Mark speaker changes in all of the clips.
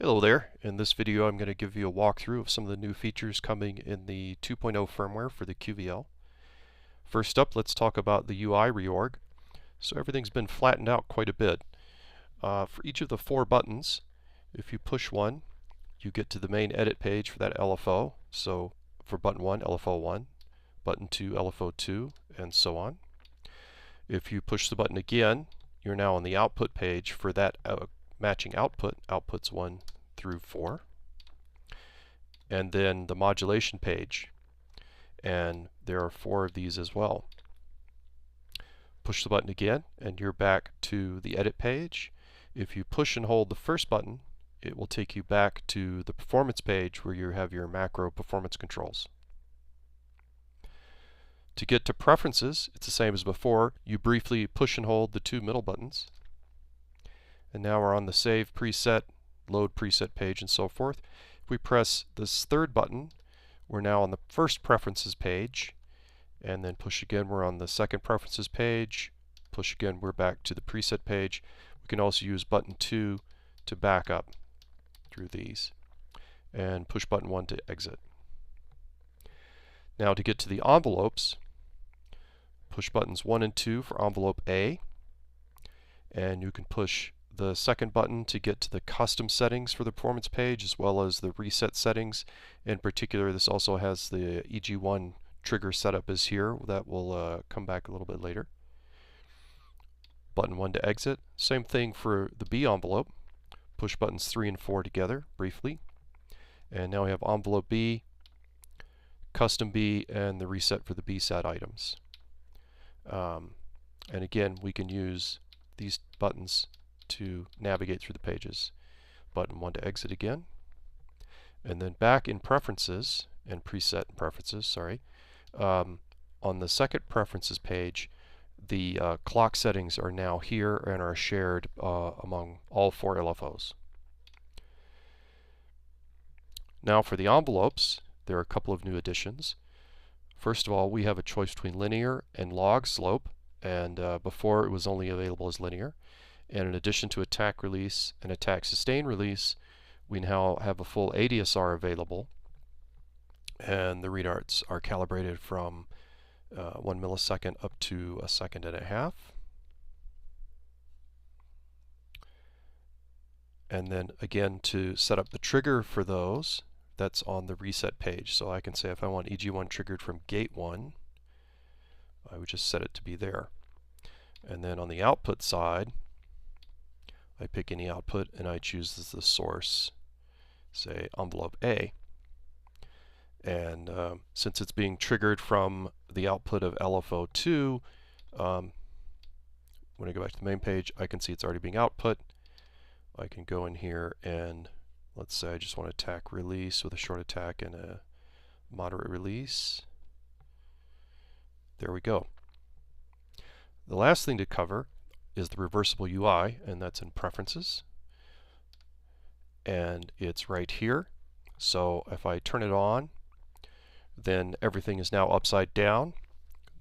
Speaker 1: Hello there. In this video I'm going to give you a walkthrough of some of the new features coming in the 2.0 firmware for the QVL. First up, let's talk about the UI reorg. So everything's been flattened out quite a bit. For each of the 4 buttons, if you push one, you get to the main edit page for that LFO. So for button 1, LFO 1, button 2, LFO 2, and so on. If you push the button again, you're now on the output page for that matching outputs 1 through 4, and then the modulation page, and there are 4 of these as well. Push the button again and you're back to the edit page. If you push and hold the first button, it will take you back to the performance page where you have your macro performance controls. To get to preferences, it's the same as before. You briefly push and hold the 2 middle buttons. And now we're on the save preset, load preset page, and so forth. If we press this 3rd button, we're now on the first preferences page, and then push again, we're on the 2nd preferences page. Push again, we're back to the preset page. We can also use button 2 to back up through these, and push button 1 to exit. Now to get to the envelopes, push buttons 1 and 2 for envelope A, and you can push the 2nd button to get to the custom settings for the performance page, as well as the reset settings. In particular, this also has the EG1 trigger setup is here. That will come back a little bit later. Button 1 to exit. Same thing for the B envelope. Push buttons 3 and 4 together briefly. And now we have envelope B, custom B, and the reset for the BSAT items. And again, we can use these buttons to navigate through the pages. Button 1 to exit again, and then back in preferences and preset preferences, sorry. On the 2nd preferences page, the clock settings are now here and are shared among all 4 LFOs. Now for the envelopes, there are a couple of new additions. First of all, we have a choice between linear and log slope, and before it was only available as linear. And in addition to attack release and attack sustain release, we now have a full ADSR available, and the readarts are calibrated from 1 millisecond up to 1.5 seconds. And then again, to set up the trigger for those, that's on the reset page. So I can say if I want EG1 triggered from gate 1, I would just set it to be there. And then on the output side, I pick any output and I choose as the source, say envelope A. And since it's being triggered from the output of LFO2, when I go back to the main page, I can see it's already being output. I can go in here and let's say I just want to attack release with a short attack and a moderate release. There we go. The last thing to cover is the reversible UI, and that's in preferences, and it's right here. So if I turn it on, then everything is now upside down.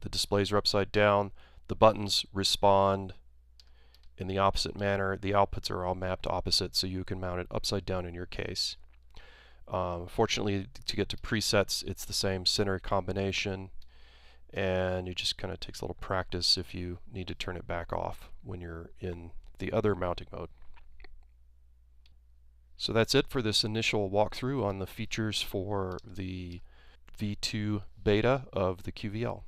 Speaker 1: The displays are upside down. The buttons respond in the opposite manner. The outputs are all mapped opposite, so you can mount it upside down in your case. Fortunately, to get to presets, it's the same center combination, and it just kind of takes a little practice if you need to turn it back off when you're in the other mounting mode. So that's it for this initial walkthrough on the features for the V2 beta of the QVL.